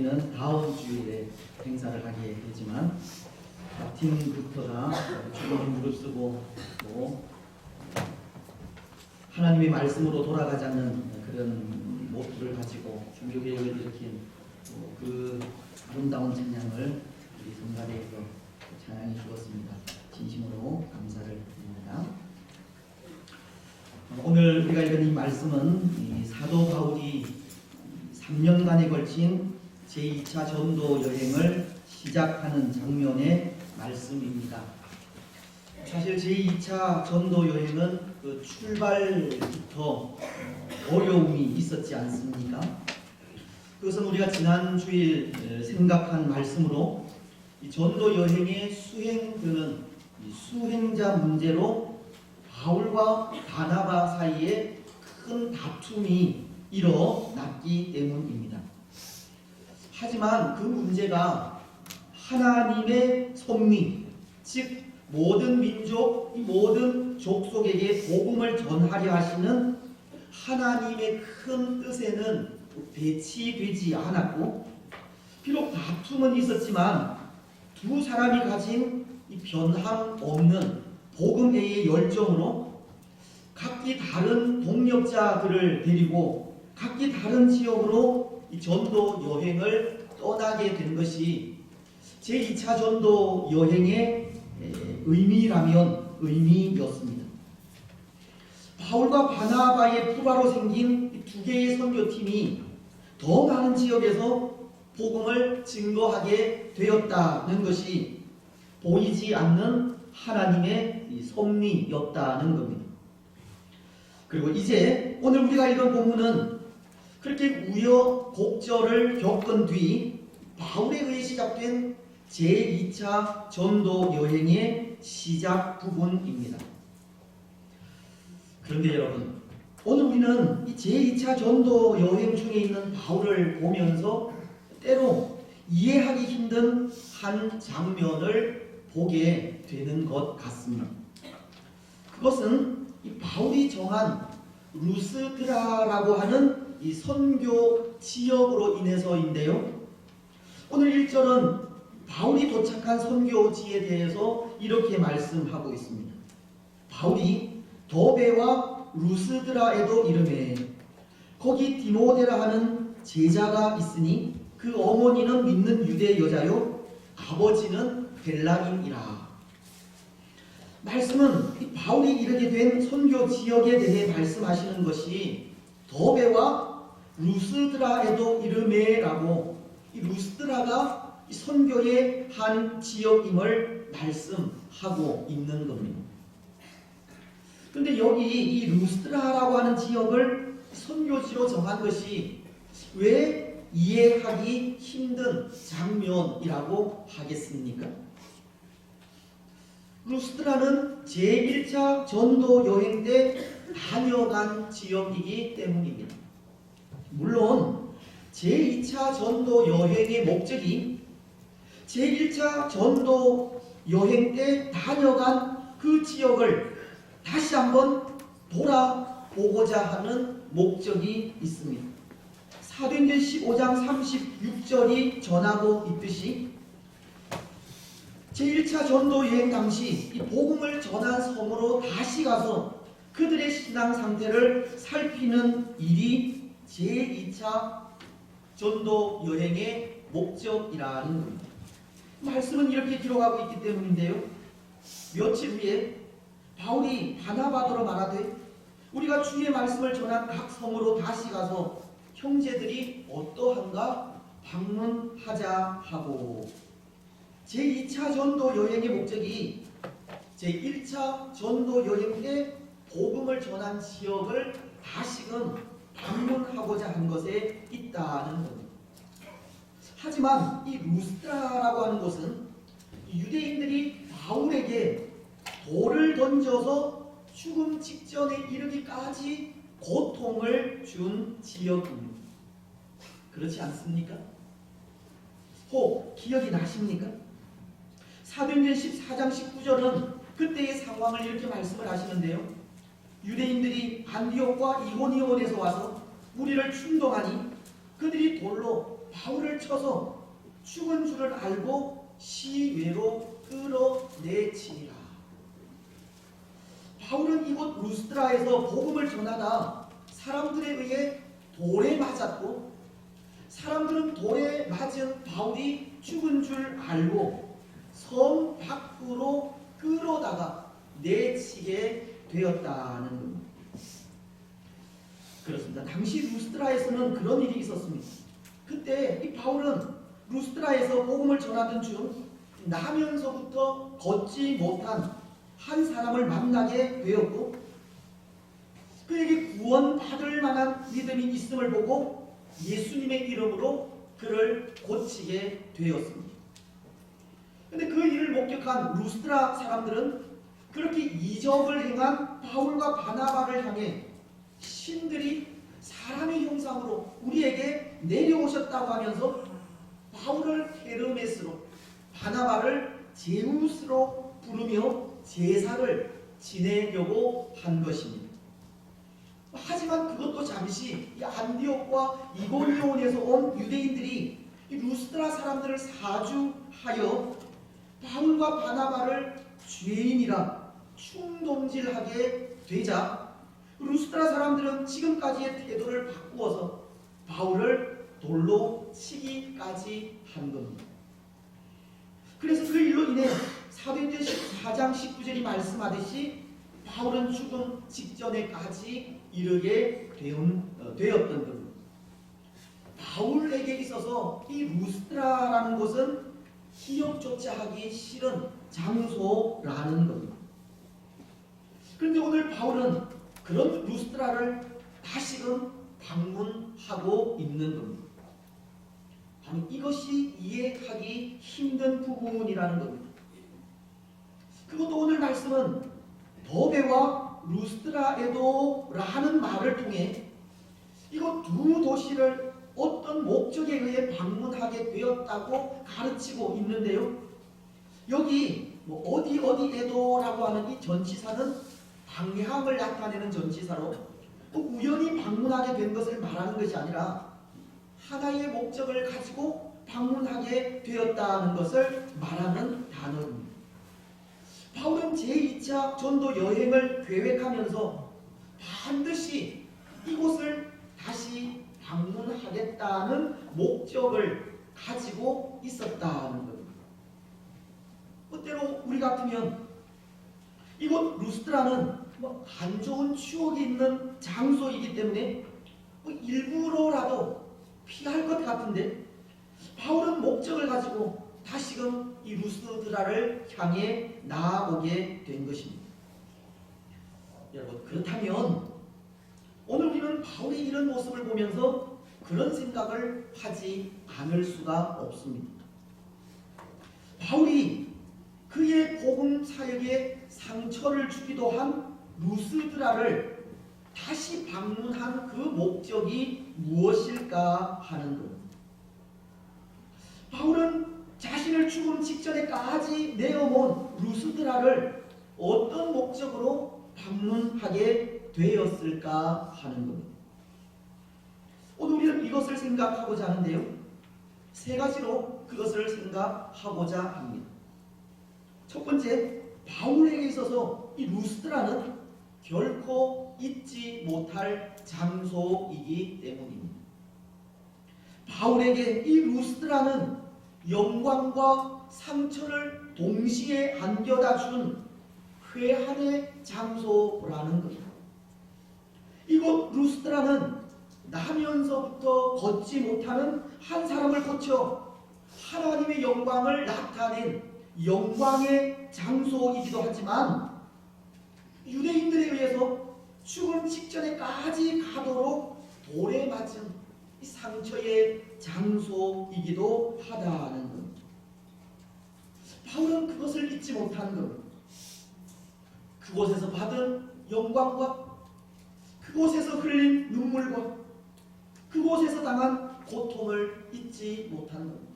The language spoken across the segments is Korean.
우리는 다음 주일에 행사를 하게 되지만 마틴 루터가 죽음을 무릅쓰고 또 하나님의 말씀으로 돌아가자는 그런 모토를 가지고 종교개혁을 일으킨 그 아름다운 찬양을 우리 성가대에서 찬양해 주었습니다. 진심으로 감사를 드립니다. 오늘 우리가 읽은 이 말씀은 이 사도 바울이 3년간에 걸친 제2차 전도 여행을 시작하는 장면의 말씀입니다. 사실 제2차 전도 여행은 그 출발부터 어려움이 있었지 않습니까? 그것은 우리가 지난 주일 생각한 말씀으로 이 전도 여행에 수행되는 이 수행자 문제로 바울과 바나바 사이에 큰 다툼이 일어났기 때문입니다. 하지만 그 문제가 하나님의 섭리, 즉 모든 민족, 이 모든 족속에게 복음을 전하려 하시는 하나님의 큰 뜻에는 배치되지 않았고, 비록 다툼은 있었지만 두 사람이 가진 이 변함없는 복음의 열정으로 각기 다른 동력자들을 데리고 각기 다른 지역으로 이 전도 여행을 떠나게 된 것이 제2차 전도 여행의 의미라면 의미였습니다. 바울과 바나바의 부가로 생긴 두 개의 선교팀이 더 많은 지역에서 복음을 증거하게 되었다는 것이 보이지 않는 하나님의 섭리였다는 겁니다. 그리고 이제 오늘 우리가 읽은 본문은 그렇게 우여곡절을 겪은 뒤 바울에 의해 시작된 제2차 전도 여행의 시작 부분입니다. 그런데 여러분, 오늘 우리는 이 제2차 전도 여행 중에 있는 바울을 보면서 때로 이해하기 힘든 한 장면을 보게 되는 것 같습니다. 그것은 이 바울이 정한 루스드라라고 하는 이 선교 지역으로 인해서인데요. 오늘 1절은 바울이 도착한 선교지에 대해서 이렇게 말씀하고 있습니다. 바울이 더베와 루스드라에도 이르매 거기 디모데라 하는 제자가 있으니 그 어머니는 믿는 유대 여자요 아버지는 벨라인이라. 말씀은 바울이 이르게 된 선교 지역에 대해 말씀하시는 것이 더베와 루스드라에도 이르매라고, 이 루스드라가 선교의 한 지역임을 말씀하고 있는 겁니다. 그런데 여기 이 루스드라라고 하는 지역을 선교지로 정한 것이 왜 이해하기 힘든 장면이라고 하겠습니까? 루스드라는 제1차 전도 여행 때 다녀간 지역이기 때문입니다. 물론 제2차 전도 여행의 목적이 제1차 전도 여행 때 다녀간 그 지역을 다시 한번 돌아보고자 하는 목적이 있습니다. 사도행전 15장 36절이 전하고 있듯이 제1차 전도 여행 당시 이 복음을 전한 섬으로 다시 가서 그들의 신앙 상태를 살피는 일이 제2차 전도 여행의 목적이라는 겁니다. 말씀은 이렇게 기록하고 있기 때문인데요. 며칠 후에 바울이 바나바더러 말하되 우리가 주의 말씀을 전한 각 성으로 다시 가서 형제들이 어떠한가 방문하자 하고, 제2차 전도 여행의 목적이 제1차 전도 여행 때 복음을 전한 지역을 다시금 방문하고자 한 것에 있다는 겁니다. 하지만 이 루스드라라고 하는 곳은 유대인들이 바울에게 돌을 던져서 죽음 직전에 이르기까지 고통을 준 지역입니다. 그렇지 않습니까? 혹 기억이 나십니까? 사도행전 14장 19절은 그때의 상황을 이렇게 말씀을 하시는데요. 유대인들이 안디옥과 이고니온에서 와서 우리를 충동하니 그들이 돌로 바울을 쳐서 죽은 줄을 알고 시외로 끌어내치니라. 바울은 이곳 루스드라에서 복음을 전하다 사람들에 의해 돌에 맞았고, 사람들은 돌에 맞은 바울이 죽은 줄 알고 성 밖으로 끌어다가 내치게 되었다는 겁니다. 그렇습니다. 당시 루스드라에서는 그런 일이 있었습니다. 그때 이 바울은 루스드라에서 복음을 전하던 중 나면서부터 걷지 못한 한 사람을 만나게 되었고, 그에게 구원받을 만한 믿음이 있음을 보고 예수님의 이름으로 그를 고치게 되었습니다. 그런데 그 일을 목격한 루스드라 사람들은 그렇게 이적을 행한 바울과 바나바를 향해 신들이 사람의 형상으로 우리에게 내려오셨다고 하면서 바울을 헤르메스로, 바나바를 제우스로 부르며 제사를 지내려고 한 것입니다. 하지만 그것도 잠시 안디옥과 이고니온에서 온 유대인들이 이 루스드라 사람들을 사주하여 바울과 바나바를 죄인이라 충동질하게 되자 루스드라 사람들은 지금까지의 태도를 바꾸어서 바울을 돌로 치기까지 한 겁니다. 그래서 그 일로 인해 사도행전 14장 19절이 말씀하듯이 바울은 죽음 직전에까지 이르게 되었던 겁니다. 바울에게 있어서 이 루스드라라는 곳은 기억조차 하기 싫은 장소라는 겁니다. 그런데 오늘 바울은 그런 루스드라를 다시금 방문하고 있는 겁니다. 바로 이것이 이해하기 힘든 부분이라는 겁니다. 그것도 오늘 말씀은 더베와 루스드라에도 라는 말을 통해 이거 두 도시를 어떤 목적에 의해 방문하게 되었다고 가르치고 있는데요. 여기 어디에도라고 하는 이 전치사는 방향을 나타내는 전치사로 우연히 방문하게 된 것을 말하는 것이 아니라 하나의 목적을 가지고 방문하게 되었다는 것을 말하는 단어입니다. 바울은 제2차 전도 여행을 계획하면서 반드시 이곳을 다시 방문하겠다는 목적을 가지고 있었다는 겁니다. 때로 우리 같으면 이곳 루스드라는 안 좋은 추억이 있는 장소이기 때문에 일부러라도 피할 것 같은데, 바울은 목적을 가지고 다시금 이 루스드라를 향해 나아오게 된 것입니다. 여러분, 그렇다면 오늘 우리는 바울의 이런 모습을 보면서 그런 생각을 하지 않을 수가 없습니다. 바울이 그의 복음 사역에 상처를 주기도 한 루스드라를 다시 방문한 그 목적이 무엇일까 하는 것. 바울은 자신을 죽음 직전에까지 내어본 루스드라를 어떤 목적으로 방문하게 되었을까 하는 겁니다. 오늘 우리는 이것을 생각하고자 하는데요. 세 가지로 그것을 생각하고자 합니다. 첫 번째, 바울에게 있어서 이 루스드라는 결코 잊지 못할 장소이기 때문입니다. 바울에게 이 루스드라는 영광과 상처를 동시에 안겨다 준 회한의 장소라는 겁니다. 이곳 루스드라는 나면서부터 걷지 못하는 한 사람을 고쳐 하나님의 영광을 나타낸 영광의 장소이기도 하지만, 유대인들에 의해서 죽음 직전에까지 가도록 돌에 맞은 이 상처의 장소이기도 하다는 겁니다. 바울은 그것을 잊지 못한 겁니다. 그곳에서 받은 영광과 그곳에서 흘린 눈물과 그곳에서 당한 고통을 잊지 못한 겁니다.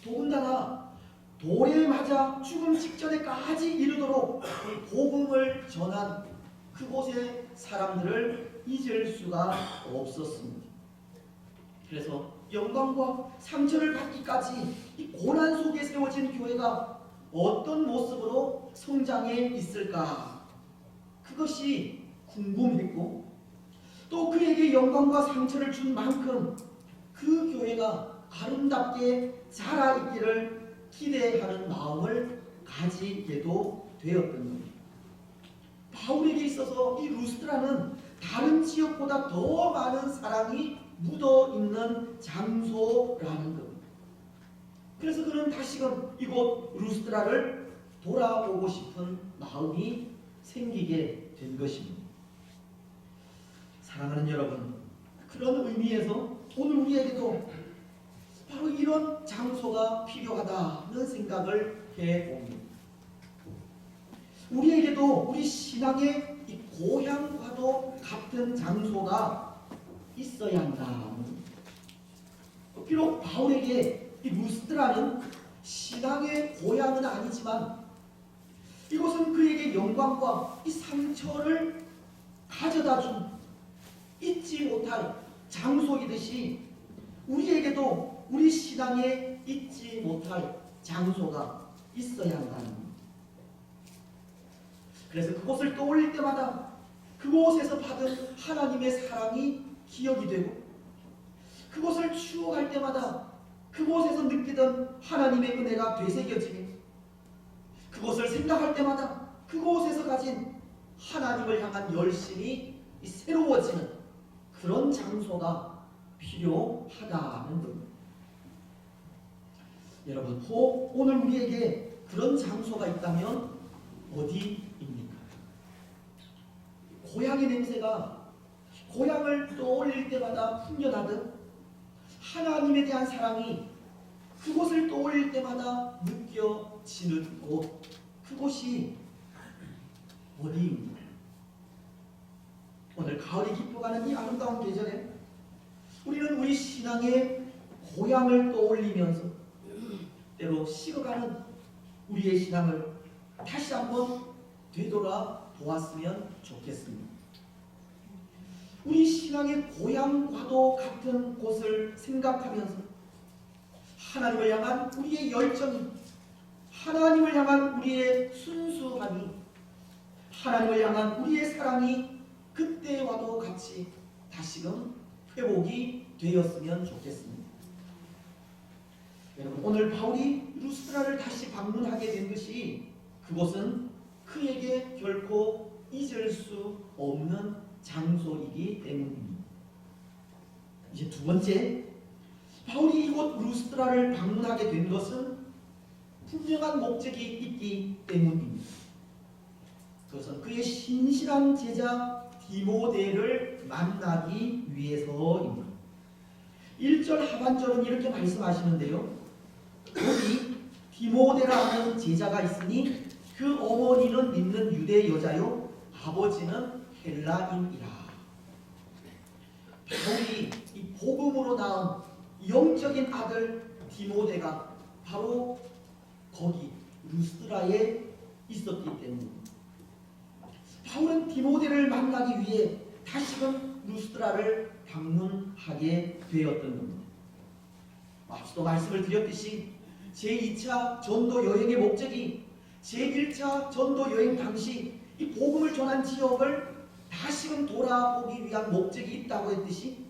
더군다나 돌에 맞아 죽음 직전에까지 이르도록 복음을 전한 그곳의 사람들을 잊을 수가 없었습니다. 그래서 영광과 상처를 받기까지 이 고난 속에 세워진 교회가 어떤 모습으로 성장해 있을까? 그것이 궁금했고, 또 그에게 영광과 상처를 준 만큼 그 교회가 아름답게 자라있기를 기대하는 마음을 가지게도 되었던 겁니다. 바울에게 있어서 이 루스드라는 다른 지역보다 더 많은 사랑이 묻어있는 장소라는 겁니다. 그래서 그는 다시금 이곳 루스드라를 돌아보고 싶은 마음이 생기게 된 것입니다. 사랑하는 여러분, 그런 의미에서 오늘 우리에게도 바로 이런 장소가 필요하다는 생각을 해봅니다. 우리에게도 우리 신앙의 이 고향과도 같은 장소가 있어야 한다. 비록 바울에게 이 루스드라는 신앙의 고향은 아니지만 이곳은 그에게 영광과 이 상처를 가져다 준 잊지 못할 장소이듯이 우리에게도 우리 신앙에 잊지 못할 장소가 있어야 한다는 겁니다. 그래서 그곳을 떠올릴 때마다 그곳에서 받은 하나님의 사랑이 기억이 되고, 그곳을 추억할 때마다 그곳에서 느끼던 하나님의 은혜가 되새겨지며, 그곳을 생각할 때마다 그곳에서 가진 하나님을 향한 열심이 새로워지는 그런 장소가 필요하다는 겁니다. 여러분, 혹 오늘 우리에게 그런 장소가 있다면 어디입니까? 고향의 냄새가 고향을 떠올릴 때마다 풍겨나듯 하나님에 대한 사랑이 그곳을 떠올릴 때마다 느껴지는 곳, 그곳이 어디입니까? 오늘 가을이 깊어가는 이 아름다운 계절에 우리는 우리 신앙의 고향을 떠올리면서 때로 식어가는 우리의 신앙을 다시 한번 되돌아 보았으면 좋겠습니다. 우리 신앙의 고향과도 같은 곳을 생각하면서 하나님을 향한 우리의 열정이, 하나님을 향한 우리의 순수함이, 하나님을 향한 우리의 사랑이 그때와도 같이 다시금 회복이 되었으면 좋겠습니다. 여러분, 오늘 바울이 루스드라를 다시 방문하게 된 것이 그곳은 그에게 결코 잊을 수 없는 장소이기 때문입니다. 이제 두 번째, 바울이 이곳 루스드라를 방문하게 된 것은 분명한 목적이 있기 때문입니다. 그것은 그의 신실한 제자 디모데를 만나기 위해서입니다. 1절 하반절은 이렇게 말씀하시는데요. 여기 디모데라는 제자가 있으니 그 어머니는 믿는 유대 여자요 아버지는 헬라인이라. 바울이 이 복음으로 낳은 영적인 아들 디모데가 바로 거기 루스드라에 있었기 때문입니다. 바울은 디모데를 만나기 위해 다시금 루스드라를 방문하게 되었던 겁니다. 앞서도 말씀을 드렸듯이 제2차 전도 여행의 목적이 제1차 전도 여행 당시 이 복음을 전한 지역을 다시금 돌아보기 위한 목적이 있다고 했듯이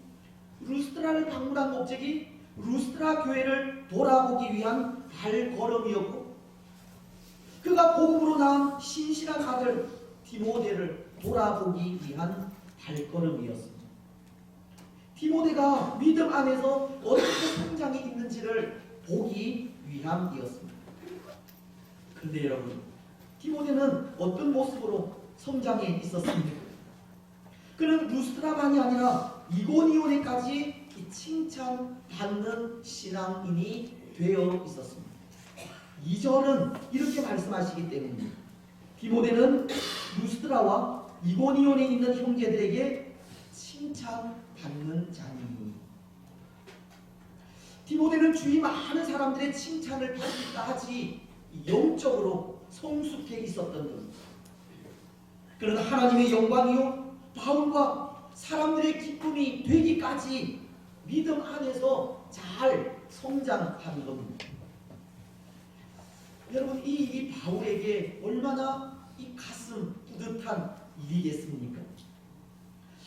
루스드라를 방문한 목적이 루스드라 교회를 돌아보기 위한 발걸음이었고, 그가 복음으로 낳은 신실한 아들 디모데를 돌아보기 위한 발걸음이었습니다. 디모데가 믿음 안에서 어떻게 성장이 있는지를 보기 위함이었습니다. 그런데 여러분, 디모데는 어떤 모습으로 성장해 있었습니까? 그는 루스드라만이 아니라 이고니온에까지 칭찬받는 신앙인이 되어 있었습니다. 2절은 이렇게 말씀하시기 때문입니다. 디모데는 루스드라와 이고니온에 있는 형제들에게 칭찬받는 자니. 디모데는 주위 많은 사람들의 칭찬을 받기까지 영적으로 성숙해 있었던 겁니다. 그는 하나님의 영광이요 바울과 사람들의 기쁨이 되기까지 믿음 안에서 잘 성장하는 겁니다. 여러분, 이 바울에게 얼마나 이 가슴 뿌듯한 일이겠습니까?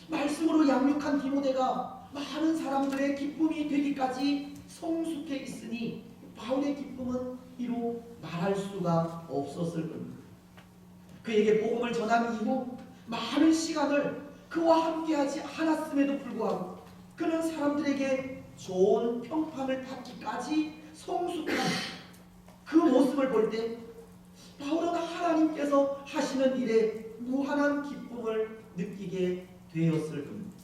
말씀으로 양육한 디모데가 많은 사람들의 기쁨이 되기까지 성숙해 있으니 바울의 기쁨은 이루 말할 수가 없었을 겁니다. 그에게 복음을 전한 이후 많은 시간을 그와 함께하지 않았음에도 불구하고 그는 사람들에게 좋은 평판을 받기까지 성숙한 그 모습을 볼 때 바울은 하나님께서 하시는 일에 무한한 기쁨을 느끼게 되었을 겁니다.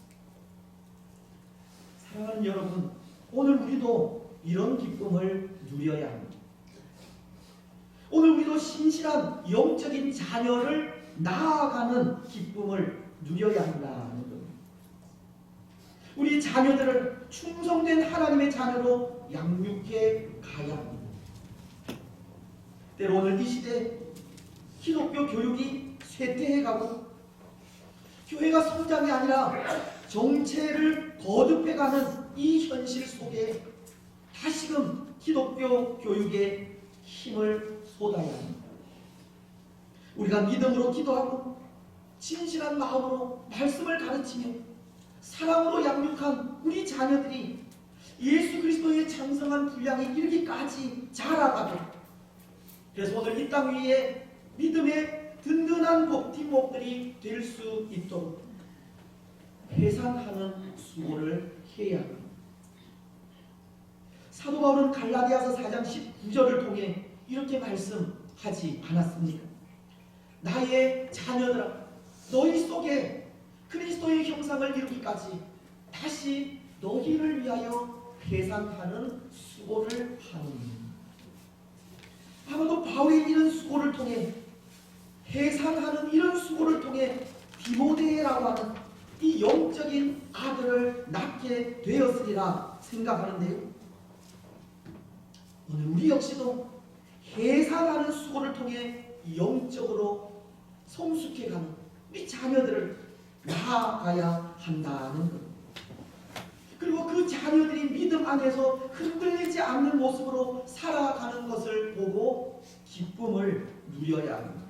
사랑하는 여러분, 오늘 우리도 이런 기쁨을 누려야 합니다. 오늘 우리도 신실한 영적인 자녀를 낳아가는 기쁨을 누려야 한다는 겁니다. 우리 자녀들을 충성된 하나님의 자녀로 양육해 가야 합니다. 때로 오늘 이 시대 기독교 교육이 쇠퇴해가고 교회가 성장이 아니라 정체를 거듭해가는 이 현실 속에 다시금 기독교 교육에 힘을 쏟아야 합니다. 우리가 믿음으로 기도하고 진실한 마음으로 말씀을 가르치며 사랑으로 양육한 우리 자녀들이 예수 그리스도의 장성한 분량에 이르기까지 자라가고, 그래서 오늘 이 땅 위에 믿음의 든든한 버팀목들이 될 수 있도록 회상하는 수고를 해야 합니다. 사도 바울은 갈라디아서 4장 19절을 통해 이렇게 말씀하지 않았습니까? 나의 자녀들아, 너희 속에 그리스도의 형상을 이루기까지 다시 너희를 위하여 회상하는 수고를 하느니. 아마도 바울이 이런 수고를 통해, 회상하는 이런 수고를 통해 디모데라고 하는 이 영적인 아들을 낳게 되었으리라 생각하는데요, 오늘 우리 역시도 회상하는 수고를 통해 영적으로 성숙해가는 우리 자녀들을 낳아가야 한다는 것. 그리고 그 자녀들이 믿음 안에서 흔들리지 않는 모습으로 살아가는 것을 보고 기쁨을 누려야 합니다.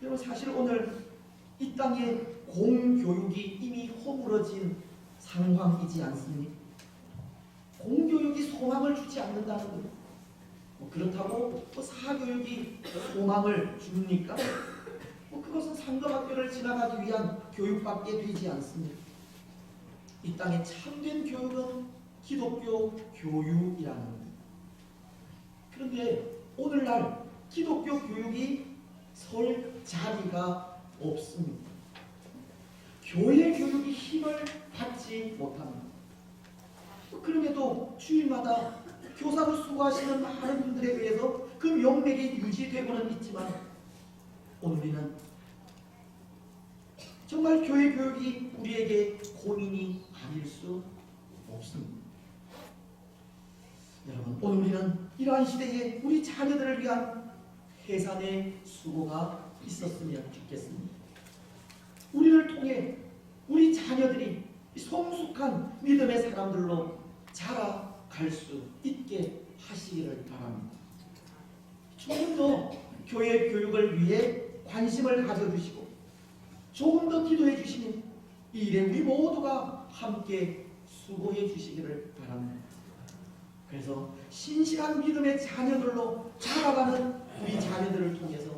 여러분, 사실 오늘 이 땅에 공교육이 이미 허물어진 상황이지 않습니까? 공교육이 소망을 주지 않는다는 거예요. 그렇다고 사교육이 소망을 줍니까? 그것은 상급학교를 지나가기 위한 교육밖에 되지 않습니다. 이 땅의 참된 교육은 기독교 교육이라는 겁니다. 그런데 오늘날 기독교 교육이 설 자리가 없습니다. 교회 교육이 힘을 받지 못합니다. 그럼에도 주일마다 교사로 수고하시는 많은 분들에 의해서 그 명맥이 유지되고는 있지만, 오늘은 정말 교회 교육이 우리에게 고민이 아닐 수 없습니다. 여러분, 오늘 우리는 이러한 시대에 우리 자녀들을 위한 해산의 수고가 있었으면 좋겠습니다. 우리를 통해 우리 자녀들이 성숙한 믿음의 사람들로 자라갈 수 있게 하시기를 바랍니다. 조금 더 교회 교육을 위해 관심을 가져주시고 조금 더 기도해 주시면 이 일에 우리 모두가 함께 수고해 주시기를 바랍니다. 그래서 신실한 믿음의 자녀들로 자라가는 우리 자녀들을 통해서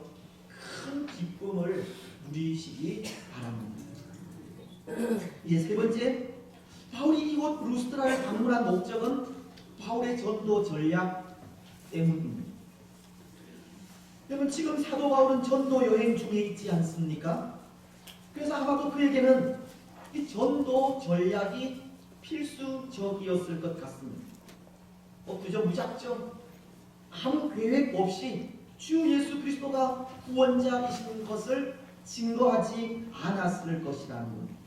큰 기쁨을 누리시기 바랍니다. 이제 세 번째, 바울이 이곳 루스드라를 방문한 목적은 바울의 전도 전략 때문입니다. 여러분, 지금 사도 바울은 전도 여행 중에 있지 않습니까? 그래서 아마도 그에게는 이 전도 전략이 필수적이었을 것 같습니다. 그저 무작정 아무 계획 없이 주 예수 그리스도가 구원자이신 것을 증거하지 않았을 것이라는 겁니다.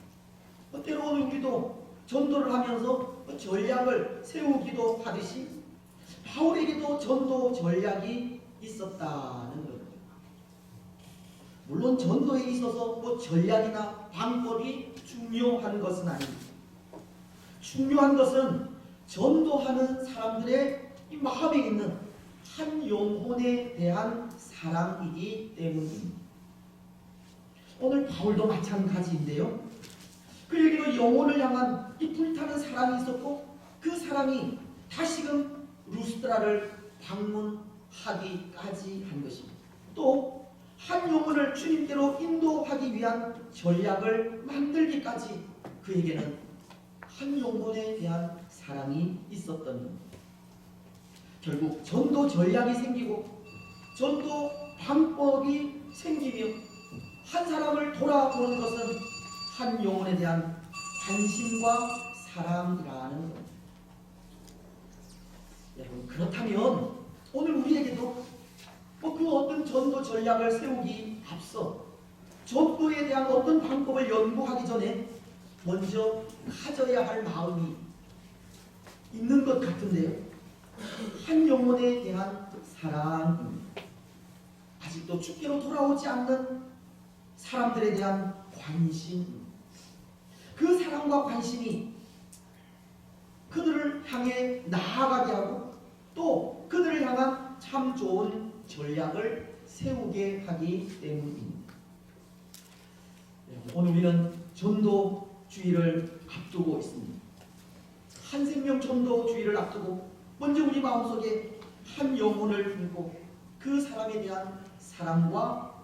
때로 우리도 전도를 하면서 전략을 세우기도 하듯이 바울에게도 전도 전략이 있었다는 겁니다. 물론 전도에 있어서 전략이나 방법이 중요한 것은 아닙니다. 중요한 것은 전도하는 사람들의 이 마음에 있는 한 영혼에 대한 사랑이기 때문입니다. 오늘 바울도 마찬가지인데요. 그에게도 영혼을 향한 이 불타는 사랑이 있었고, 그 사랑이 다시금 루스드라를 방문하기까지 한 것입니다. 또 한 영혼을 주님께로 인도하기 위한 전략을 만들기까지 그에게는 한 영혼에 대한 사랑이 있었던 겁니다. 결국 전도 전략이 생기고 전도 방법이 생기며 한 사람을 돌아보는 것은 한 영혼에 대한 관심과 사랑이라는 겁니다. 여러분, 그렇다면 오늘 우리에게도 그 어떤 전도 전략을 세우기 앞서 전도에 대한 어떤 방법을 연구하기 전에 먼저 가져야 할 마음이 있는 것 같은데요. 한 영혼에 대한 사랑입니다. 아직도 주께로 돌아오지 않는 사람들에 대한 관심, 그 사랑과 관심이 그들을 향해 나아가게 하고 또 그들을 향한 참 좋은 전략을 세우게 하기 때문입니다. 오늘 우리는 전도주의를 앞두고 있습니다. 한 생명 전도주의를 앞두고 먼저 우리 마음속에 한 영혼을 품고 그 사람에 대한 사랑과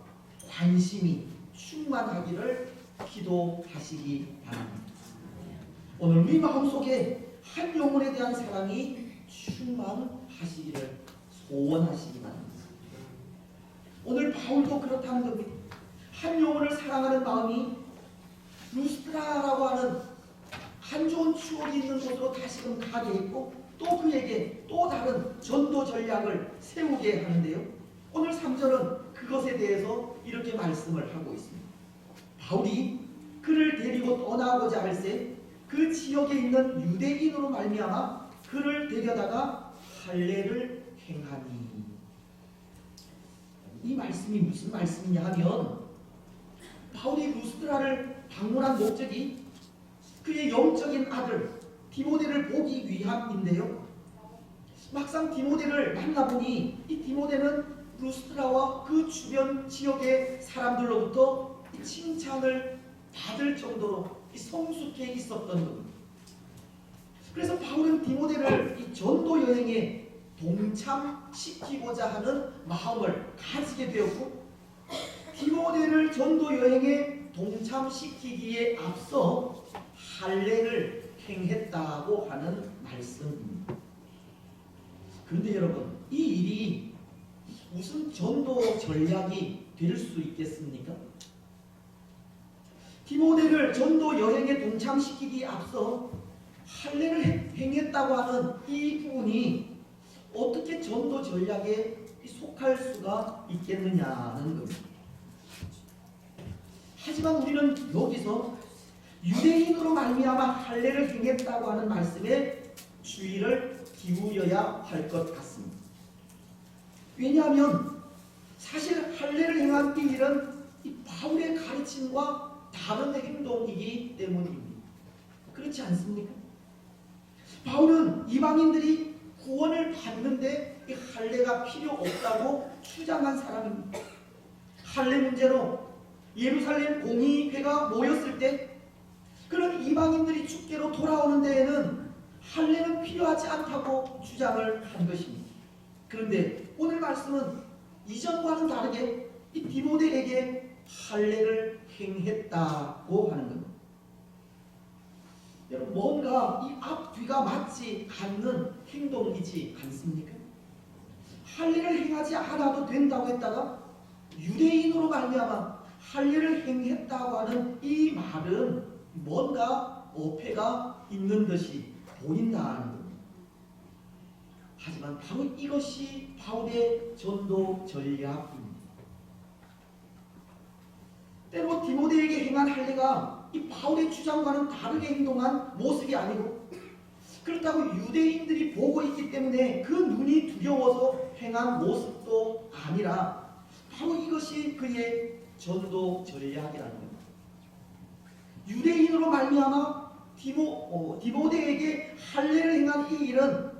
관심이 충만하기를 기도하시기 바랍니다. 오늘 우리 마음속에 한 영혼에 대한 사랑이 충만하시기를 소원하시기 바랍니다. 오늘 바울도 그렇다는 겁니다. 한 영혼을 사랑하는 마음이 루스드라라고 하는 한 좋은 추억이 있는 곳으로 다시금 가게 했고 또 그에게 또 다른 전도 전략을 세우게 하는데요. 오늘 3절은 그것에 대해서 이렇게 말씀을 하고 있습니다. 바울이 그를 데리고 떠나고자 할새 그 지역에 있는 유대인으로 말미암아 그를 데려다가 할례를 행하니. 이 말씀이 무슨 말씀이냐 하면 바울이 루스드라를 방문한 목적이 그의 영적인 아들 디모데를 보기 위함인데요. 막상 디모데를 만나보니 이 디모데는 루스드라와 그 주변 지역의 사람들로부터 칭찬을 받을 정도로 성숙해 있었던 겁니다. 그래서 바울은 디모데를 이 전도 여행에 동참시키고자 하는 마음을 가지게 되었고 디모데를 전도 여행에 동참시키기에 앞서 할례를 행했다고 하는 말씀입니다. 그런데 여러분, 이 일이 무슨 전도 전략이 될 수 있겠습니까? 디모데를 전도 여행에 동참시키기에 앞서 할례를 행했다고 하는 이 부분이 어떻게 전도 전략에 속할 수가 있겠느냐는 겁니다. 하지만 우리는 여기서 유대인으로 말미암아 할례를 행했다고 하는 말씀에 주의를 기울여야 할 것 같습니다. 왜냐하면 사실 할례를 행한 이 일은 이 바울의 가르침과 다른 행동이기 때문입니다. 그렇지 않습니까? 바울은 이방인들이 구원을 받는데 이 할례가 필요 없다고 주장한 사람입니다. 할례 문제로 예루살렘 공의회가 모였을 때 그런 이방인들이 주께로 돌아오는 데에는 할례는 필요하지 않다고 주장을 한 것입니다. 그런데 오늘 말씀은 이전과는 다르게 이 디모데에게 할례를 행했다고 하는 겁니다. 여러분, 뭔가 이 앞뒤가 맞지 않는 행동이지 않습니까? 할례를 행하지 않아도 된다고 했다가 유대인으로 말미암아 할례를 행했다고 하는 이 말은 뭔가 어폐가 있는 듯이 보인다는 겁니다. 하지만 바로 이것이 바울의 전도 전략입니다. 때로 디모데에게 행한 할례가 이 바울의 주장과는 다르게 행동한 모습이 아니고 그렇다고 유대인들이 보고 있기 때문에 그 눈이 두려워서 행한 모습도 아니라 바로 이것이 그의 전도 전략이라는 겁니다. 유대인으로 말미암아 디모데에게 할례를 행한 이 일은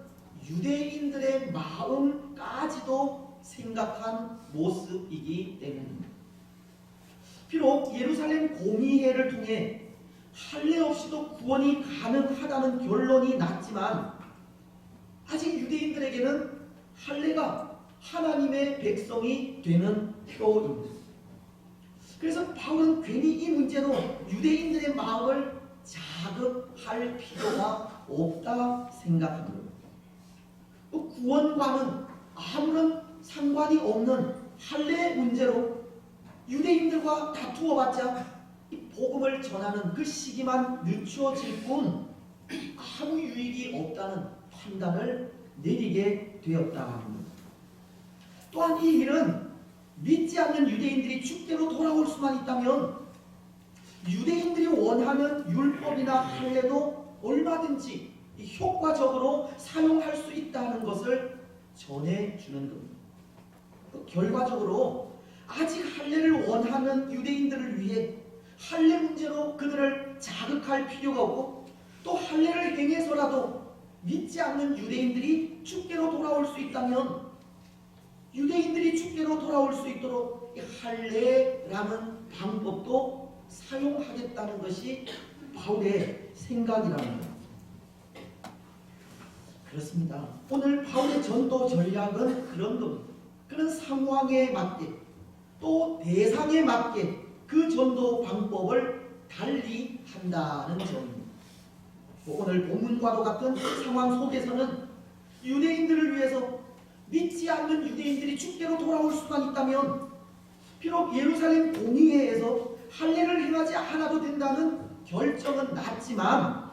유대인들의 마음까지도 생각한 모습이기 때문입니다. 비록 예루살렘 공의회를 통해 할례 없이도 구원이 가능하다는 결론이 났지만 아직 유대인들에게는 할례가 하나님의 백성이 되는 표입니다. 그래서 바울은 괜히 이 문제로 유대인들의 마음을 자극할 필요가 없다 생각합니다. 또 구원과는 아무런 상관이 없는 할례 문제로 유대인들과 다투어봤자 이 복음을 전하는 그 시기만 늦추어질 뿐 아무 유익이 없다는 판단을 내리게 되었다 합니다. 또한 이 일은 믿지 않는 유대인들이 주께로 돌아올 수만 있다면 유대인들이 원하는 율법이나 할례도 얼마든지 효과적으로 사용할 수 있다는 것을 전해주는 겁니다. 결과적으로 아직 할례를 원하는 유대인들을 위해 할례 문제로 그들을 자극할 필요가 없고 또 할례를 행해서라도 믿지 않는 유대인들이 주께로 돌아올 수 있다면 유대인들이 주께로 돌아올 수 있도록 할례라는 방법도 사용하겠다는 것이 바울의 생각이랍니다. 그렇습니다. 오늘 바울의 전도 전략은 그런 겁니다. 그런 상황에 맞게 또 대상에 맞게 그 전도 방법을 달리 한다는 점입니다. 오늘 본문과도 같은 상황 속에서는 유대인들을 위해서 믿지 않는 유대인들이 주께로 돌아올 수만 있다면 비록 예루살렘 공의회에서 할례를 행하지 않아도 된다는 결정은 났지만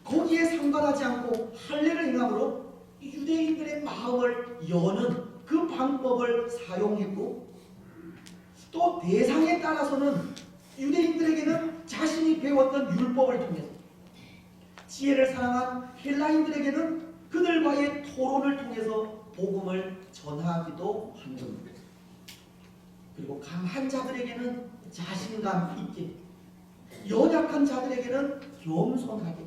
거기에 상관하지 않고 할례를 행함으로 유대인들의 마음을 여는 그 방법을 사용했고 또 대상에 따라서는 유대인들에게는 자신이 배웠던 율법을 통해서 지혜를 사랑한 헬라인들에게는 그들과의 토론을 통해서 복음을 전하기도 한 겁니다. 그리고 강한 자들에게는 자신감 있게, 연약한 자들에게는 겸손하게,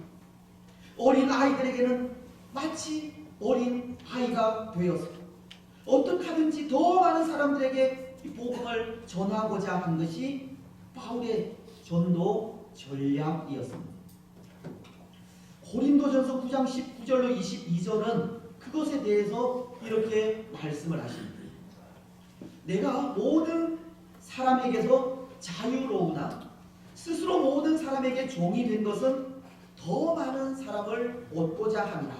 어린 아이들에게는 마치 어린 아이가 되어서 어떻게 하든지 더 많은 사람들에게 이 복음을 전하고자 한 것이 바울의 전도 전략이었습니다. 고린도전서 9장 19절로 22절은 그것에 대해서 이렇게 말씀을 하십니다. 내가 모든 사람에게서 자유로우나 스스로 모든 사람에게 종이 된 것은 더 많은 사람을 얻고자 함이라.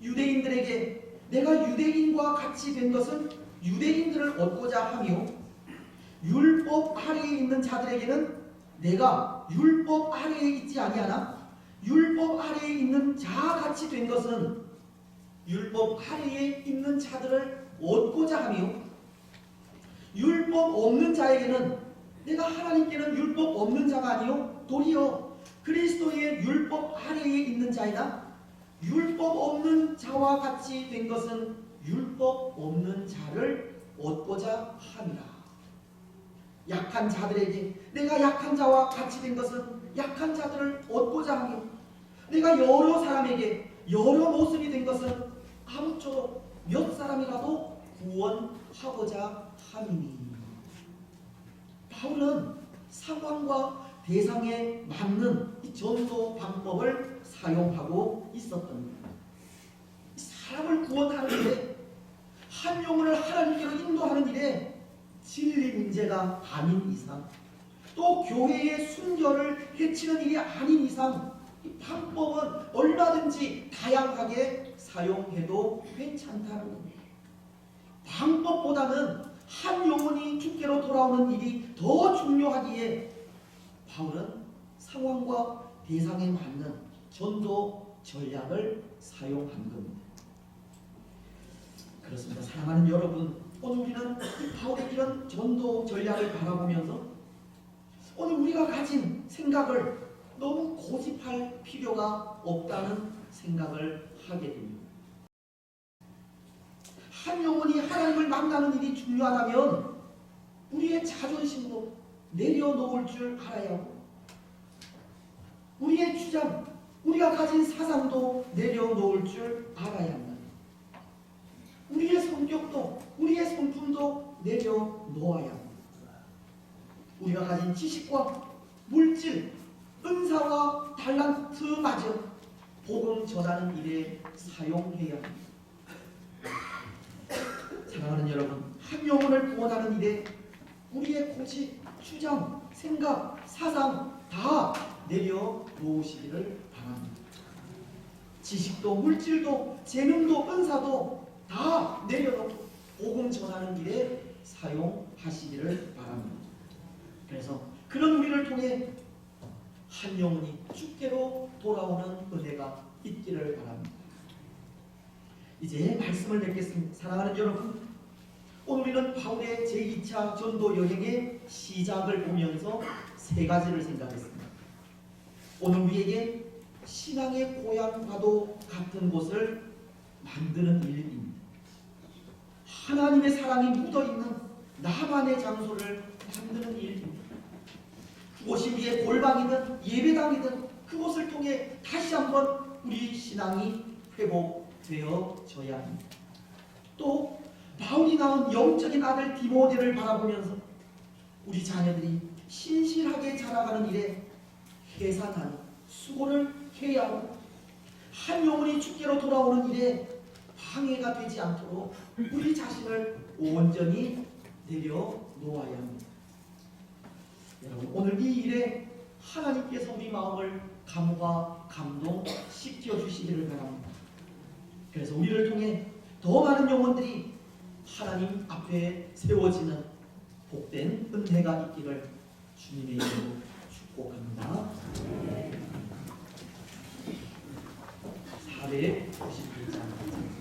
유대인들에게 내가 유대인과 같이 된 것은 유대인들을 얻고자 하며 율법 아래에 있는 자들에게는 내가 율법 아래에 있지 아니하나 율법 아래에 있는 자와 같이 된 것은 율법 아래에 있는 자들을 얻고자 하며 율법 없는 자에게는 내가 하나님께는 율법 없는 자가 아니요 도리어 그리스도의 율법 아래에 있는 자이다. 율법 없는 자와 같이 된 것은 율법 없는 자를 얻고자 함이라. 약한 자들에게 내가 약한 자와 같이 된 것은 약한 자들을 얻고자 하며 내가 여러 사람에게 여러 모습이 된 것은 아무쪼록 몇 사람이라도 구원하고자 함이니. 바울은 상황과 대상에 맞는 이 전도 방법을 사용하고 있었던 겁니다. 사람을 구원하는 일에 한 영혼을 하나님께로 인도하는 일에 진리 문제가 아닌 이상 또 교회의 순결을 해치는 일이 아닌 이상 이 방법은 얼마든지 다양하게 사용해도 괜찮다는 겁니다. 방법보다는 한 영혼이 주께로 돌아오는 일이 더 중요하기에 바울은 상황과 대상에 맞는 전도 전략을 사용한 겁니다. 그렇습니다. 사랑하는 여러분, 오늘 우리는 바울의 이런 전도 전략을 바라보면서 오늘 우리가 가진 생각을 너무 고집할 필요가 없다는 생각을 하게 됩니다. 한 영혼이 하나님을 만나는 일이 중요하다면 우리의 자존심도 내려놓을 줄 알아야 하고 우리의 주장, 우리가 가진 사상도 내려놓을 줄 알아야 한다. 우리의 성격도, 우리의 성품도 내려놓아야 합니다. 우리가 가진 지식과 물질, 은사와 달란트마저 복음 전하는 일에 사용해야 합니다. 사랑하는 여러분, 한 영혼을 구원하는 일에 우리의 고집, 주장, 생각, 사상 다 내려놓으시기를 바랍니다. 지식도 물질도 재능도 은사도 다 내려놓고 복음 전하는 일에 사용하시기를 바랍니다. 그래서 그런 우리를 통해 한 영혼이 주께로 돌아오는 은혜가 있기를 바랍니다. 이제 말씀을 맺겠습니다. 사랑하는 여러분, 오늘 우리는 바울의 제2차 전도 여행의 시작을 보면서 세 가지를 생각했습니다. 오늘 우리에게 신앙의 고향과도 같은 곳을 만드는 일입니다. 하나님의 사랑이 묻어있는 나만의 장소를 만드는 일입니다. 그곳이 우리의 골방이든 예배당이든 그곳을 통해 다시 한번 우리 신앙이 회복되어져야 합니다. 또 바울이 낳은 영적인 아들 디모데를 바라보면서 우리 자녀들이 신실하게 자라가는 일에 해산하는 수고를 해야 하고 한 영혼이 주께로 돌아오는 일에 방해가 되지 않도록 우리 자신을 온전히 내려놓아야 합니다. 여러분, 오늘 이 일에 하나님께서 우리 마음을 감화, 감동시켜 주시기를 바랍니다. 그래서 우리를 통해 더 많은 영혼들이 하나님 앞에 세워지는 복된 은혜가 있기를 주님의 이름으로 축복합니다. 492장